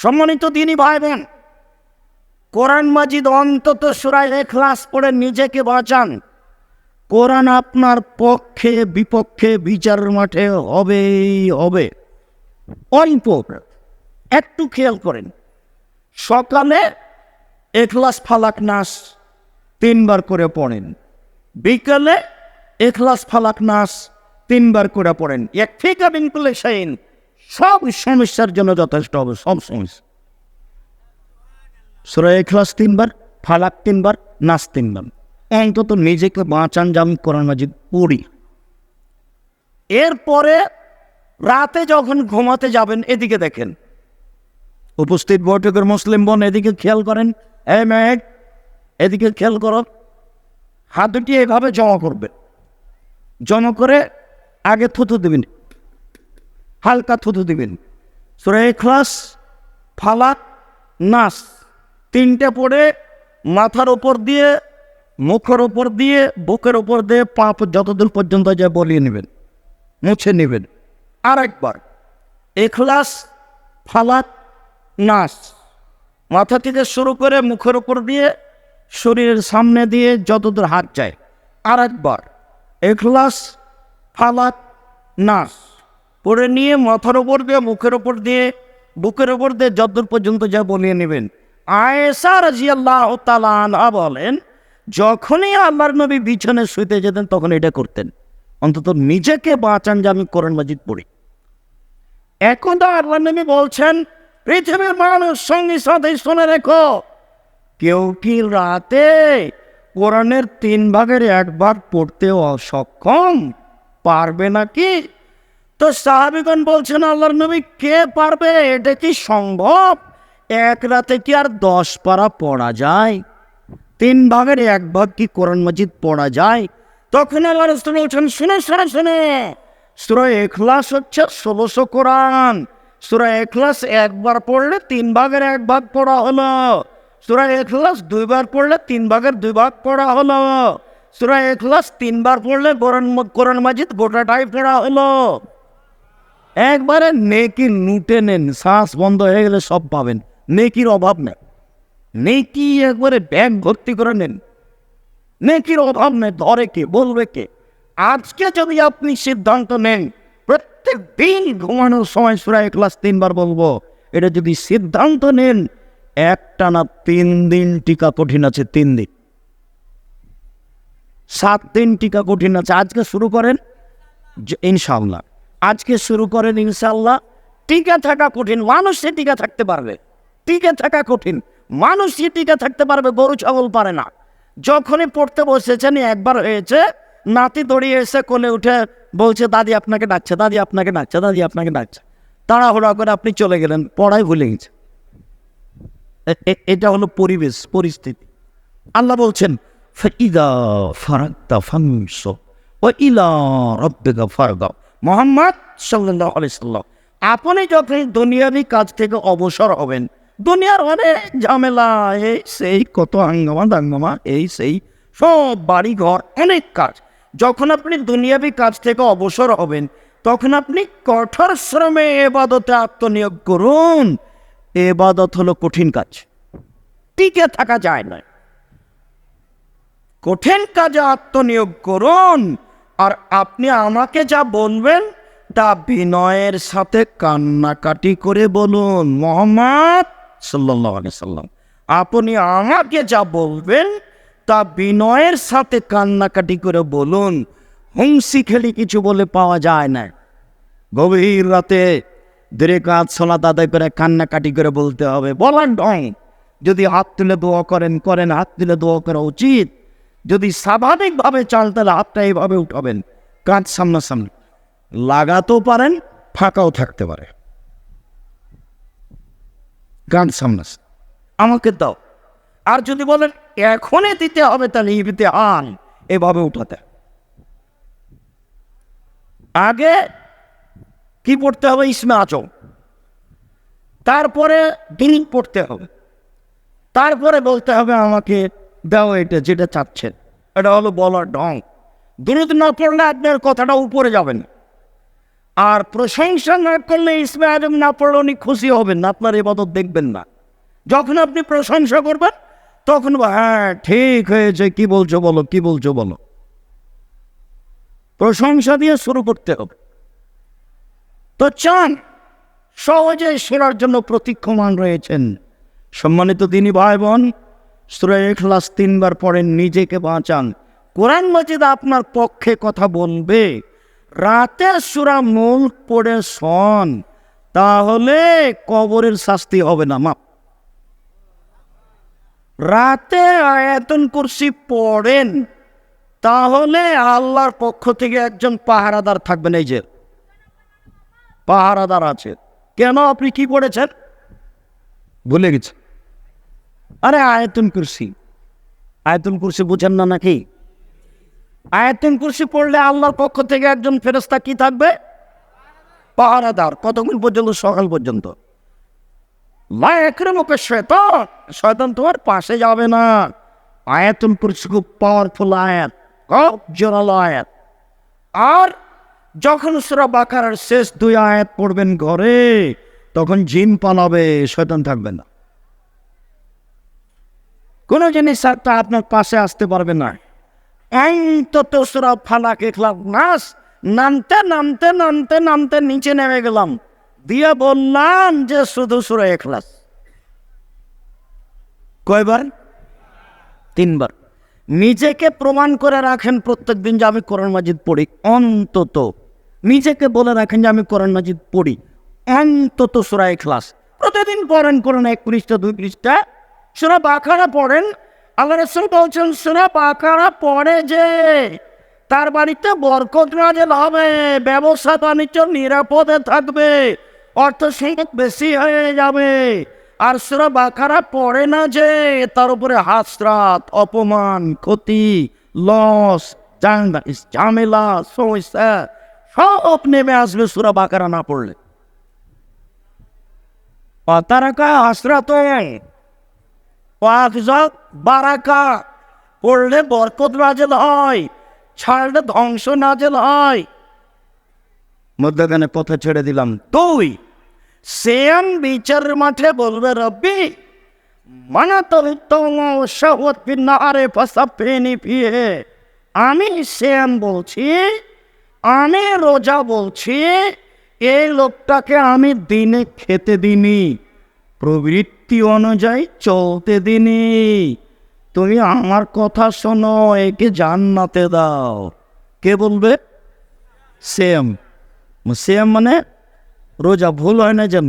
সম্মানিত দিনী ভাই বোন, কোরআন মাজিদ অন্তত সূরা ইখলাস পড়ে নিজেকে বাঁচান। কোরআন আপনার পক্ষে বিপক্ষে বিচারের মাঠে হবেই হবে। অল্প একটু খেয়াল করেন, সকালে ইখলাস ফালাক নাস 3 বার করে পড়েন, বিকালে ইখলাস ফালাক নাস 3 বার করে পড়েন। ইয়াকফিকা মিন কুল্লি শাইইন, সব সমস্যার জন্য যথেষ্ট হবে, সব সমস্যা। সূরা ইখলাস 3 বার, ফালাক 3 বার, নাস 3 বার। অন্তত নিজেকে বাঁচান যে আমি কোরআন মাজিদ পড়ি। এরপরে রাতে যখন ঘুমাতে যাবেন, এদিকে দেখেন, উপস্থিত বৈঠকের মুসলিম বোন এদিকে খেয়াল করেন, এই মেয়ে এদিকে খেয়াল করো। হাত দুটি এভাবে জমা করবেন, জমা করে আগে থুতু দিবেন, হালকা থুতু দিবেন। সূরা ইখলাস, ফালাক, নাস 3টে পড়ে মাথার উপর দিয়ে, মুখের উপর দিয়ে, বুকের উপর দিয়ে, পা যতদূর পর্যন্ত যায় বলিয়ে নেবেন, মুছে নেবেন। আরেকবার ইখলাস, ফালাক, নাস মাথা থেকে শুরু করে মুখের উপর দিয়ে, শরীরের সামনে দিয়ে যতদূর হাত যায়। আরেকবার ইখলাস, ফালাক, নাস পড়ে নিয়ে মাথার উপর দিয়ে, মুখের উপর দিয়ে, বুকের উপর দিয়ে যতদূর পর্যন্ত যা বলিয়ে নেবেন। আয়েশা রাদিয়াল্লাহু তাআলা আনহা বলেন, যখনই আল্লাহর নবী বিছানায় শুইতে যেতেন তখন এটা করতেন। অন্তত নিজেকে বাঁচান যে আমি কোরআন মাজিদ পড়ি। এখন তো আল্লাহর নবী বলছেন, পৃথিবীর মানুষ সঙ্গী সাথে শুনে রেখো, কেউ কি রাতে কোরআনের 3 ভাগের 1 ভাগ পড়তে অসক্ষম, পারবে নাকি? তো সাহাবীগণ বলছেন, আল্লাহর নবী কে পারবে? এটা কি সম্ভব? এক রাতে কি আর 10 পারা পড়া যায়? 3 ভাগের 1 ভাগ কি কোরআন মাজিদ পড়া যায়? তখন আল্লাহ রাসূল বলছেন, শুনে সূরা ইখলাস হচ্ছে 1600 কোরআন। সূরা ইখলাস একবার পড়লে 3 ভাগের 1 ভাগ পড়া হলো। সূরা ইখলাস 2 বার পড়লে 3 ভাগের 2 ভাগ পড়া হলো। সূরা ইখলাস 3 বার পড়লে কোরআন মাজিদ গোটাটাই পড়া হলো। একবারে নেকি লুটে নেন, শ্বাস বন্ধ হয়ে গেলে সব পাবেন, নেকির অভাব নেই। নেকি একবারে ব্যাগ ভর্তি করে নেন, নেকির অভাব নেই। ধরে কে, বলবে কে? আজকে যদি আপনি সিদ্ধান্ত নেন প্রত্যেক দিন ঘুমানোর সময় সূরা ইখলাস 3 বার বলবো, এটা যদি সিদ্ধান্ত নেন, একটানা 3 দিন টিকা কঠিন আছে। 3 দিন, 7 দিন টিকা কঠিন আছে। আজকে শুরু করেন ইনশাআল্লাহ, আজকে শুরু করেন ইনশাআল্লাহ। টিকা থাকা কঠিন, মানুষে টিকা থাকতে পারবে। টিকে থাকা কঠিন, মানুষই টিকে থাকতে পারবে, গরু ছাগল পারে না। যখনই পড়তে বসেছেন, একবার হয়েছে, নাতি দড়িয়ে এসে কোলে উঠে বলছে, দাদি আপনাকে ডাকছে, দাদি আপনাকে ডাকছে, দাদি আপনাকে ডাকছে। তাড়াহুড়া করে আপনি চলে গেলেন, পড়াই ভুলে গেছে। এটা হলো পরিবেশ, পরিস্থিতি। আল্লাহ বলছেন, ফাইদা ফারাগতা ফানসব ওয়া ইলা রাব্বিকা ফারগাব। মুহাম্মদ সাল্লাল্লাহু আলাইহি সাল্লাম, আপনি যখন দুনিয়াবি কাজ থেকে অবসর হবেন, দুনিয়ার অনেক ঝামেলা, এই সেই কত দাঙ্গামা, এই সেই সব বাড়ি ঘর অনেক কাজ, যখন আপনি দুনিয়াবি কাজ থেকে অবসর হবেন, তখন আপনি কঠোর শ্রমে ইবাদতে আত্মনিয়োগ করুন। ইবাদত হলো কঠিন কাজ, টিকে থাকা যায় না। কঠিন কাজে আত্মনিয়োগ করুন। আর আপনি আমাকে যা বলবেন তা বিনয়ের সাথে কান্নাকাটি করে বলুন। মুহাম্মদ সাল্লাল্লাহু আলাইহি সাল্লাম, আপনি আমাকে যা বলবেন তা বিনয়ের সাথে কান্নাকাটি করে বলুন। হুংসি খেলি কিছু বলে পাওয়া যায় না। গভীর রাতে 2 রাকাত সালাত আদায় করে কান্নাকাটি করে বলতে হবে, বলার ঢং। যদি হাত তুলে দোয়া করেন, হাত তুলে দোয়া করা উচিত। যদি স্বাভাবিকভাবে চাল, তাহলে হাতটা এইভাবে উঠাবেন, কাঁধ সামনাসামনি। লাগাতেও পারেন, ফাঁকাও থাকতে পারে, কাঁধ সামনাসামনি। আমাকে দাও। আর যদি বলেন এখনই দিতে হবে, তাহলে ইবিতে আন, এভাবে উঠাতে। আগে কি পড়তে হবে? ইসমে আজম, তারপরে দিন পড়তে হবে, তারপরে বলতে হবে আমাকে দাও এটা যেটা চাচ্ছেন। এটা হলো বলার ঢং। দুরূদ না পড়লে আপনার কথাটা উপরে যাবে না। আর প্রশংসা না করলে ইসমে আজম না পড়লে উনি খুশি হবেন না, আপনার ইবাদত দেখবেন না। যখন আপনি প্রশংসা করবেন তখন হ্যাঁ ঠিক হয়েছে, কি বলছো বলো, কি বলছো বলো। প্রশংসা দিয়ে শুরু করতে হবে। তো চান সহজে শোনার জন্য প্রতীক্ষমান রয়েছেন। সম্মানিত দিনী ভাই বোন, সূরা ইখলাস 3 বার পড়েন, নিজেকে বাঁচান। কোরআন মাজিদ আপনার পক্ষে কথা বলবে। রাতে সূরা মুলক পড়ে শোন, তাহলে কবরের শাস্তি হবে না, মাপ। রাতে আয়াতুল কুরসি পড়েন, তাহলে আল্লাহর পক্ষ থেকে একজন পাহারাদার থাকবেন। এই যে পাহারাদার আছে। কেন? আপনি কি পড়েছেন ভুলে গেছেন? আরে আয়াতুল কুরসি, আয়াতুল কুরসি বুঝেন না নাকি? আয়াতুল কুরসি পড়লে আল্লাহর পক্ষ থেকে একজন ফেরেশতা কি থাকবে? পাহারাদার। কতক্ষণ পর্যন্ত? সকাল পর্যন্ত। লা ইয়াকরামুকা শয়তান, শয়তান তোমার পাশে যাবে না। আয়াতুল কুরসি খুব পাওয়ারফুল আয়াত, খুব জোরালো আয়াত। আর যখন সূরা বাকারার শেষ 2 আয়াত পড়বেন ঘরে, তখন জিন পালাবে, শয়তান থাকবে না। কোন জিনিস একটা আপনার পাশে আসতে পারবে না। অন্তত সূরা ফালাক, ইখলাস, নাস নামতে নামতে নামতে নামতে নিচে নেমে গেলাম, দিয়ে বললাম যে শুধু সূরা ইখলাস। কয়বার? 3 বার। নিজেকে প্রমাণ করে রাখেন প্রত্যেক দিন যে আমি কোরআন মাজিদ পড়ি। অন্তত নিজেকে বলে রাখেন যে আমি কোরআন মাজিদ পড়ি, অন্তত সূরা ইখলাস প্রতিদিন পড়েন। কোরআন 1 পৃষ্ঠা 2 পৃষ্ঠা। সূরা বাকারা পড়েন। আল্লাহ রাসূল বলছেন, সূরা বাকারা পড়ে যে তার বাড়িতে বরকত নাযিল হবে, ব্যবসা বাণিজ্য নিরাপদে থাকবে, অর্থ সংখ্যা বেশি হয়ে যাবে। আর সূরা বাকারা পড়ে না যে তার উপরে হাসরাত, অপমান, ক্ষতি, লস, ঝামেলা, সমস্যা সব নেমে আসবে সূরা বাকারা না পড়লে। অতারাকা হাসরাত বারাকা পড়লে বরকত নাযিল হয়, ছাড়লে ধ্বংস নাযিল হয়। মধ্যখানে কথা ছেড়ে দিলাম। 2, সিয়াম বিচারের মাঠে বলবে, রব্বি আমি সিয়াম বলছি, আমি রোজা বলছি, এই লোকটাকে আমি দিনে খেতে দিনি, প্রবৃত্তি অনুযায়ী চলতে দিনি। তুমি আমার কথা শোনো, একে জান্নাতে দাও। কে বলবে? সিয়াম। সিয়াম মানে রোজা। ভুল হয় না যেন,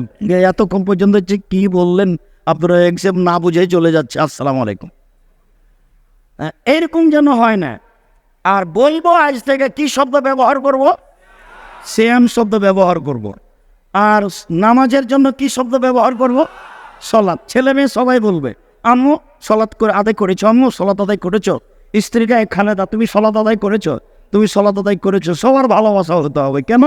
এতক্ষণ পর্যন্ত যে কি বললেন আপনারা এক্সাম না বুঝে চলে যাচ্ছে, আসসালামু আলাইকুম, এরকম যেন হয় না। আর বলবো আজ থেকে কি শব্দ ব্যবহার করব? সিয়াম শব্দ ব্যবহার করব। আর নামাজের জন্য কি শব্দ ব্যবহার করব? সলাৎ। ছেলে মেয়ে সবাই বলবে, আম্মু সলাৎ করে আদায় করেছো, আম্মু সলাৎ আদায় করেছো। স্ত্রীকে খালেদা, তুমি সলাৎ আদায় করেছো, তুমি সলাৎ আদায় করেছো। সবার ভালোবাসা হতে হবে। কেন?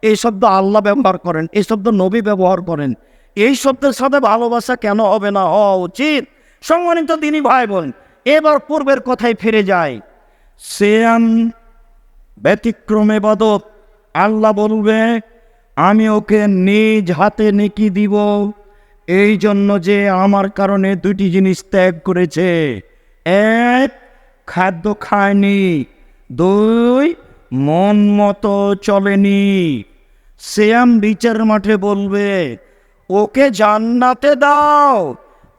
এই শব্দ আল্লাহ ব্যবহার করেন, এই শব্দ নবী ব্যবহার করেন, এই শব্দের সাথে ভালোবাসা কেন হবে না? হওয়া উচিত। সম্মানিত দিনী ভাই বোন, এবার পূর্বের কথায় ফিরে যায়। সিয়াম ব্যতিক্রম ইবাদত। আল্লাহ বলবে, আমি ওকে নিজ হাতে নেকি দিব, এই জন্য যে আমার কারণে 2টি জিনিস ত্যাগ করেছে। 1, খাদ্য খায়নি, 2, মন মতো চলেনি। সিয়াম বিচার মাঠে বলবে, ওকে জান্নাতে দাও,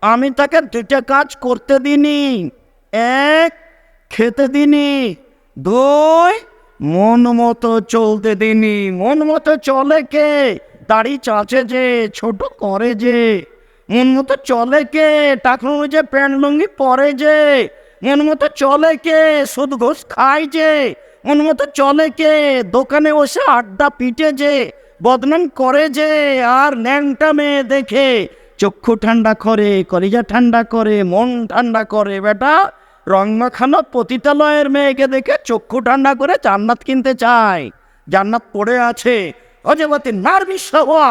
আমি তাকে 2টা কাজ করতে দিনি। 1, খেতে দিনি, 2, মন মতো চলতে দিনি। মন মতো চলে কে? দাড়ি চাচে যে, ছোট করে যে। মন মতো চলে কে? টাকা অনুযায়ী প্যান্ট লুঙ্গি পরে যে। মন মতো চলে কে? সুদ ঘুষ খায় যে। মন মতো চলে কে? দোকানে বসে আড্ডা পিটে যে, বদনাম করে যে। আর ন্যাংটা মেয়ে দেখে চক্ষু ঠান্ডা করে, কলিজা ঠান্ডা করে, মন ঠান্ডা করে। বেটা রং মাখানো পতিতালয়ের মেয়েকে দেখে চক্ষু ঠান্ডা করে জান্নাত কিনতে চায়। জান্নাত পড়ে আছে, অজগতে নার্ভিস হওয়া,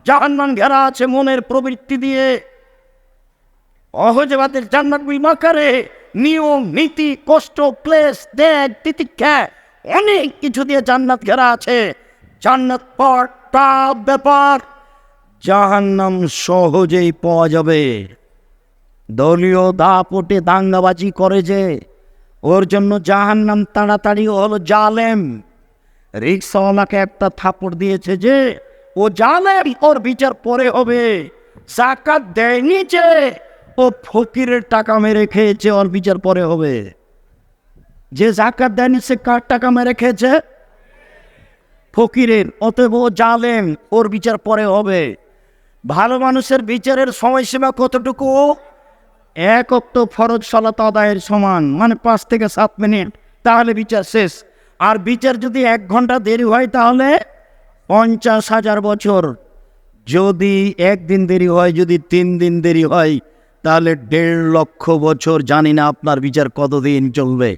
জাহান্নাম ঘেরা আছে মনের প্রবৃত্তি দিয়ে। অহজবাদের জান্নাত বিমাকারে নিয়ম, নীতি, কষ্ট, ক্লেশ, ত্যাগ, তিতিক্ষা, অনেক কিছু দিয়ে জান্নাত ঘেরা আছে। জান্নাত পাওয়ার টাফ ব্যাপার, জাহান্নাম সহজেই পাওয়া যাবে। দলীয় দাপটে দাঙ্গাবাজি করে যে, ওর জন্য জাহান্নাম তাড়াতাড়ি হলো জালেম। রিক্সাওয়ালাকে একটা থাপড় দিয়েছে যে, ও জালেম, ওর বিচার পরে হবে। যাকাত দেয়নি যে, ও ফকিরের টাকা মেরে খেয়েছে, ওর বিচার পরে হবে। যে যাকাত দেয়নি সে কার টাকা মেরে খেয়েছে? ফকিরের। অতএব ও জালেম, ওর বিচার পরে হবে। ভালো মানুষের বিচারের সময়সীমা কতটুকু? এক ওয়াক্ত ফরজ সালাত আদায়ের সমান, মানে 5 থেকে 7 মিনিট, তাহলে বিচার শেষ। আর বিচার যদি 1 ঘন্টা দেরি হয় তাহলে 50,000 বছর। যদি 1 দিন দেরি হয়, যদি 3 দিন দেরি হয়, তাহলে 1.5 লক্ষ বছর। জানি না আপনার বিচার কতদিন চলবে।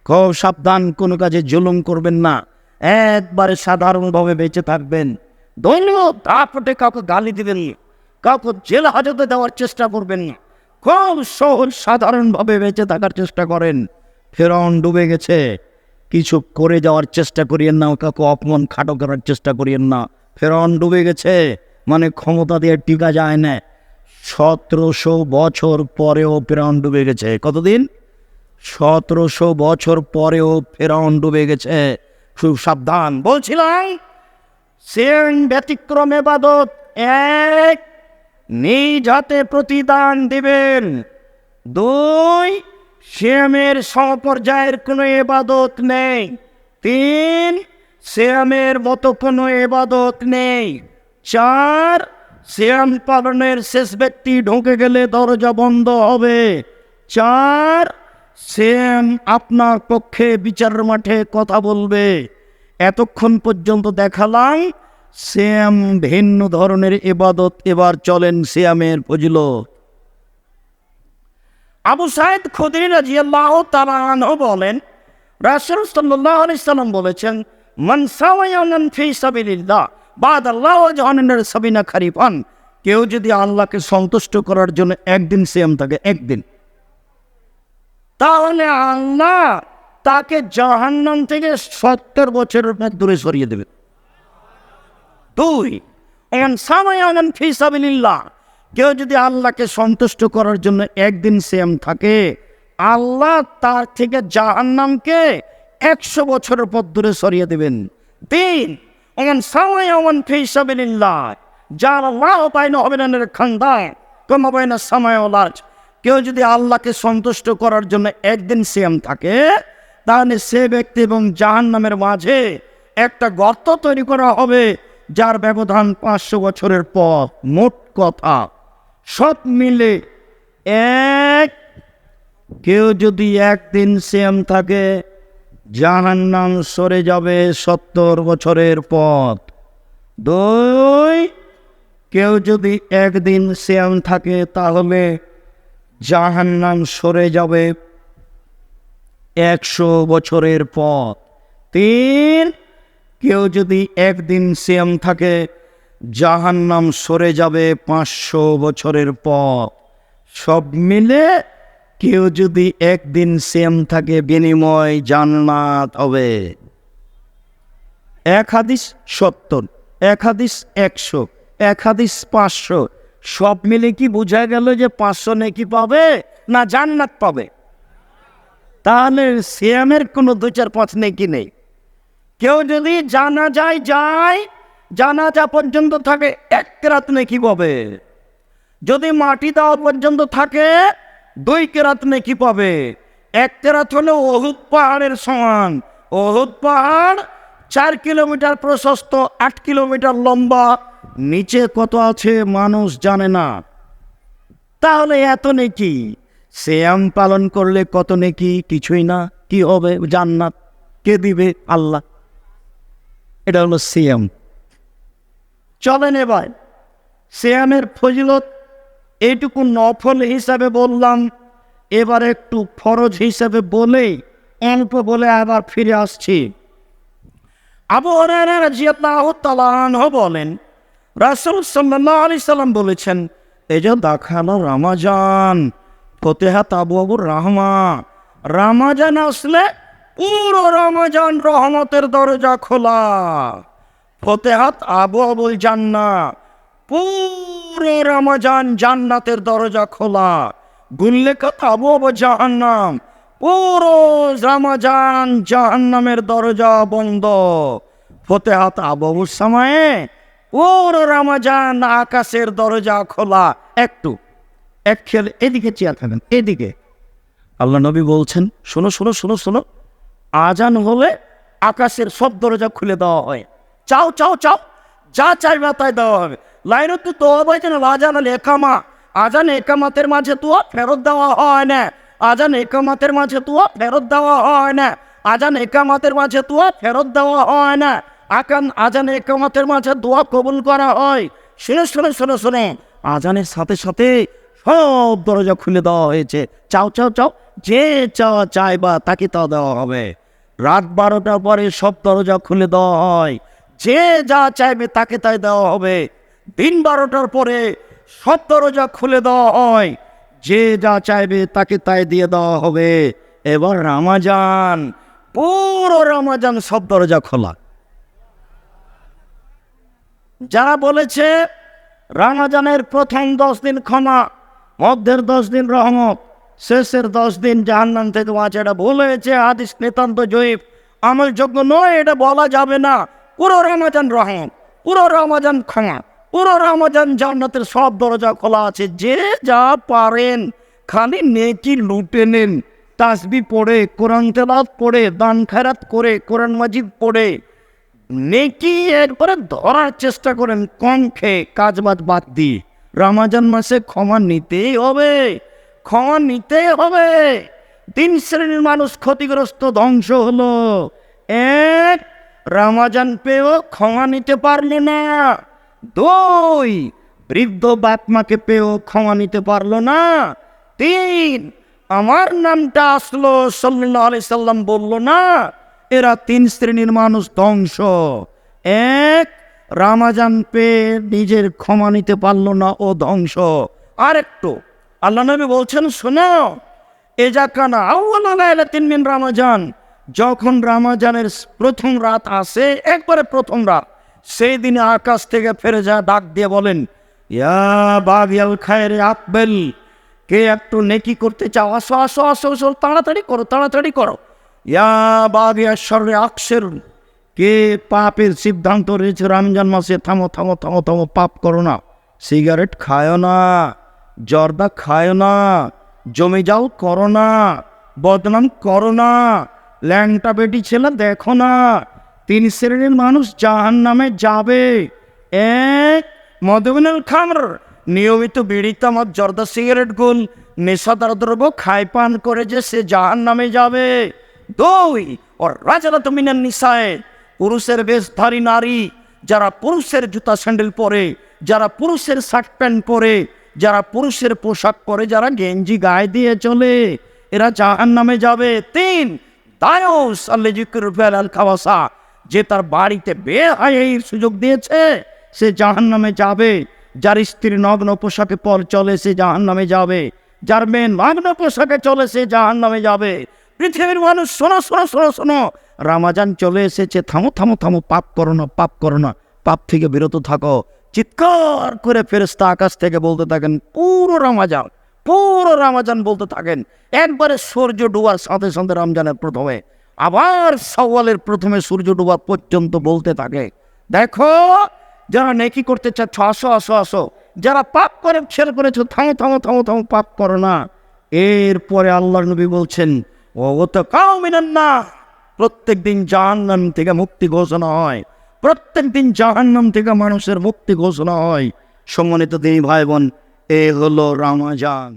খুব সাবধান, কোনো কাজে জুলুম করবেন না, একবারে সাধারণভাবে বেঁচে থাকবেন। দলীয় দাপটে কাউকে গালি দিবেন না, কাউকে জেল হাজতে দেওয়ার চেষ্টা করবেন না, খুব সহজ সাধারণভাবে বেঁচে থাকার চেষ্টা করেন। ফেরাউন ডুবে গেছে, কিছু করে যাওয়ার চেষ্টা করিয়েন না, কাউকে অপমান খাটো করার চেষ্টা করিয়েন না। ফেরাউন ডুবে গেছে, মানে ক্ষমতা দিয়ে টিকা যায় না। 1700 বছর পরেও ফেরাউন ডুবে গেছে। কতদিন? 1700 বছর পরেও ফেরাউন ডুবে গেছে। খুব সাবধান। বলছিলাম, সেন ব্যতিক্রম ইবাদত। 1, নিজ হাতে প্রতিদান দিবেন। 2, সিয়ামের সমপর্যায়ের কোনো ইবাদত নেই। 3, সিয়ামের মতো কোনো ইবাদত নেই। 4, সিয়াম পালনের শেষ ব্যক্তি ঢুকে গেলে দরজা বন্ধ হবে। 4, সিয়াম আপনার পক্ষে বিচারের মাঠে কথা বলবে। এতক্ষণ পর্যন্ত দেখালাম সিয়াম ভিন্ন ধরনের ইবাদত। এবার চলেন সিয়ামের ফজিলত। আবু সাঈদ খুদরি রাদিয়াল্লাহু তাআলা আনহু বলেন, রাসূল সাল্লাল্লাহু আলাইহি সাল্লাম বলেছেন, মান সাওয়ায়ান ফি সাবিলিল্লাহ বাদাল্লাহু জাহান্নামের সাবিনা খারিফান। কেউ যদি আল্লাহকে সন্তুষ্ট করার জন্য একদিন সিয়াম থাকে, একদিন, তাহলে আল্লাহ তাকে জাহান্নাম থেকে 70 বছরের পথ দূরে সরিয়ে দেবে। 2, মান সাওয়ায়ান ফি সাবিলিল্লাহ। কেউ যদি আল্লাহকে সন্তুষ্ট করার জন্য একদিন সিয়াম থাকে, আল্লাহ তার থেকে জাহান্নামকে 100 বছরের পথ দূরে সরিয়ে দেবেন। 3, মান সাওয়ায়ান ফি সাবিলিল্লাহ জাআলাল্লাহু বাইনা ওয়াবাইনাল খান্দাক কামা বাইনাস সামাই ওয়াল আরজ। কেউ যদি আল্লাহকে সন্তুষ্ট করার জন্য একদিন সিয়াম থাকে, তাহলে সে ব্যক্তি এবং জাহান্নামের মাঝে একটা গর্ত তৈরি করা হবে, যার ব্যবধান 500 বছরের পথ। মোট কথা সব মিলে 1, কেউ যদি একদিন সিয়াম থাকে, জাহান্নাম সরে যাবে 70 বছরের পথ। 2, কেউ যদি একদিন সিয়াম থাকে, তাহলে জাহান্নাম সরে যাবে 100 বছরের পথ। 3, কেউ যদি একদিন সিয়াম থাকে, জাহান্নাম সরে যাবে 500 বছরের পথ। সব মিলে কেউ যদি একদিন সিয়াম থাকে, বিনিময় জান্নাত হবে। 1 হাদিস 70, 1 হাদিস 100, 1 হাদিস 500। সব মিলে কি বোঝা গেল যে 500 নেকি পাবে না জান্নাত পাবে? তাহলে সিয়ামের কোনো 2-4-5 নেকি নেই। কেউ যদি জানাজা পর্যন্ত থাকে, 1 কেরাত নেকি পাবে। যদি মাটি দেওয়া পর্যন্ত থাকে, 2 কেরাত নেকি পাবে। 1 কেরাত হলো উহুদ পাহাড়ের সমান। উহুদ পাহাড় 4 কিলোমিটার প্রশস্ত, 8 কিলোমিটার লম্বা, নিচে কত আছে মানুষ জানে না। তাহলে এত নেকি, সিয়াম পালন করলে কত নেকি? কিছুই না। কি হবে? জান্নাত। কে দিবে? আল্লাহ। এটা হলো সিয়াম। চলেন এবার সিয়ামের ফজিলত এইটুকু নফল হিসাবে বললাম, এবার একটু ফরজ হিসাবে বলে অল্প বলে আবার ফিরে আসছি। আবু হুরায়রা রাদিয়াল্লাহু তাআলা আনহু বলেন, রাসূল সাল্লাল্লাহু আলাইহি সাল্লাম বলেছেন, এই যে দাখালো রমাজান ফতিহাত আবওয়াবুর রাহমা। রমাজান আসলে পুরো রমজান রহমতের দরজা খোলা, ফতেহাত আবওয়াবুল জান্নাহ, পুরো রমজান জান্নাতের দরজা খোলা, গুল্লেকাত আবওয়াব জাহান্নাম, পুরো রমজান জাহান্নামের দরজা বন্ধ। ফতেহাত আবওয়াবুস সামায়ে, পুরো রমজান আকাশের দরজা খোলা। একটু এক খেয়াল, এদিকে চেয়ে থাকেন, এদিকে। আল্লাহ নবী বলছেন, শোনো শোনো শোনো শোনো, আজান হলে আকাশের সব দরজা খুলে দেওয়া হয়। চাও চাও চাও, যা চাইবে তাই দেওয়া হবে। লাইনত তো হয়েছে না, আজান আল একামা, আজান একামাতের মাঝে তো ফেরত দেওয়া হয় না, আজান একামাতের মাঝে তো ফেরত দেওয়া হয় না, আজান একামাতের মাঝে তো ফেরত দেওয়া হয় না, আজান একামাতের মাঝে দোয়া কবুল করা হয়। শুনে শুনে শুনে শুনে আজানের সাথে সাথে সব দরজা খুলে দেওয়া হয়েছে। চাও চাও চাও, যে চাওয়া চাইবা তাকে তা দেওয়া হবে। রাত 12টার পরে সব দরজা খুলে দেওয়া হয়, যে যা চাইবে তাকে তাই দেওয়া হবে। দিন 12টার পরে সব দরজা খুলে দেওয়া হয়, যে যা চাইবে তাকে তাই দিয়ে দেওয়া হবে। এবার রমজান, পুরো রমজান সব দরজা খোলা। যারা বলেছে রমজানের প্রথম 10 দিন ক্ষমা, মধ্যের 10 দিন রহমত, শেষের 10 দিন জাহান্নাম থেকে বাঁচা, এটা ভুল হয়েছে। হাদিস নিতান্ত জয়ীফ, আমলযোগ্য নয়, এটা বলা যাবে না। পুরো রমজান রহমত, পুরো রমজান ক্ষমা, পুরো রমজান জান্নাতের সব দরজা খোলা আছে। যে যা পারেন খালি নেকি লুটে নেন, তাসবিহ পড়ে, কোরআন তেলাওয়াত পড়ে, দান খেরাত করে, কোরআন মাজিদ পড়ে, নেকি একবারে ধরার চেষ্টা করেন, কম খেয়ে কাজবাজ বাদ দিয়ে। রমজান মাসে ক্ষমা নিতেই হবে, ক্ষমা নিতেই হবে। 3 শ্রেণীর মানুষ ক্ষতিগ্রস্ত, ধ্বংস হলো। এক, রমজান পেয়েও ক্ষমা নিতে পারলো না। 2, বৃদ্ধ বাপ মাকে পেয়েও ক্ষমা নিতে পারলো না। 3, আমার নামটা আসলো সাল্লাল্লাহু আলাইহি সাল্লাম বললো না। এরা 3 শ্রেণীর মানুষ ধ্বংস। এক, রমজান পেয়ে নিজের ক্ষমা নিতে পারলো না, ও ধ্বংস। আর একটু আল্লাহ নবী বলছেন, শোনো, এজা কানা আউয়ালা লাইলাতিন মিন রমজান, যখন রমজানের প্রথম রাত আসে, একবারে প্রথম রাত, সেই দিনে আকাশ থেকে ফেরেশতা ডাক দিয়ে বলেন, ইয়া বাগিয়াল খায়রে আকবেল, কে একটু নেকি করতে চাও, আসো আসো আসো আসো, তাড়াতাড়ি করো তাড়াতাড়ি করো। ইয়া বাগিয়া শররে আকসের, কে পাপের সিদ্ধান্ত রয়েছে রমজান মাসে, থামো থামো থামো থামো, পাপ করো না, সিগারেট খায় না, জর্দা খায় না, জমে যাও করো না, বদনাম করো না, ল্যাংটা বেটি ছেলে দেখো না। 3 শ্রেণীর মানুষ জাহান্নামে যাবে। এক, মদমিনুল খামর, নিয়মিত বিড়ি তামাক জর্দা সিগারেট গুল নেশাদার দ্রব্য খায় পান করে যে সে জাহান্নামে যাবে। 2, ওর রাজারাত মিনান নিসায়ে, পুরুষের বেশধারী নারী, যারা পুরুষের জুতা স্যান্ডেল পরে, যারা পুরুষের শার্ট প্যান্ট পরে, যারা পুরুষের পোশাক পরে, যারা গেঞ্জি গায়ে দিয়ে চলে, এরা জাহান্নামে যাবে। 3, দায়ুস আল খাওয়াসা, যে তার বাড়িতে বেহায়ার সুযোগ দিয়েছে সে জাহান্নামে যাবে। যার স্ত্রী নগ্ন পোশাকে পর চলে সে জাহান্নামে যাবে, যার মেয়ে নগ্ন পোশাকে চলে সে জাহান্নামে যাবে। পৃথিবীর মানুষ শোনো শোনো শোনো শোনো, রমজান চলে এসেছে, থামো থামো থামো, পাপ করো না, পাপ করো না, পাপ থেকে বিরত থাকো। চিৎকার করে ফেরেশতা আকাশ থেকে বলতে থাকেন, পুরো রমজান বলতে থাকেন। একবারে সূর্য ডুবার সাথে সাথে রমজানের প্রথমে, আবার শাওয়ালের প্রথমে সূর্য ডুবা পর্যন্ত বলতে থাকে, দেখো যারা নেকি করতে চাচ্ছ আসো আসো আসো, যারা পাপ করে ছেড়ে করেছো থামো থামো থামো থামো, পাপ করো না। এরপরে আল্লাহর নবী বলছেন, ও তো কাও মিনান না, প্রত্যেক দিন জাহান্নাম থেকে মুক্তি ঘোষণা হয়, প্রত্যেক দিন জাহান্নাম থেকে মানুষের মুক্তি ঘোষণা হয়। সম্মানিত দিনী ভাই বোন, এ হলো রমজান।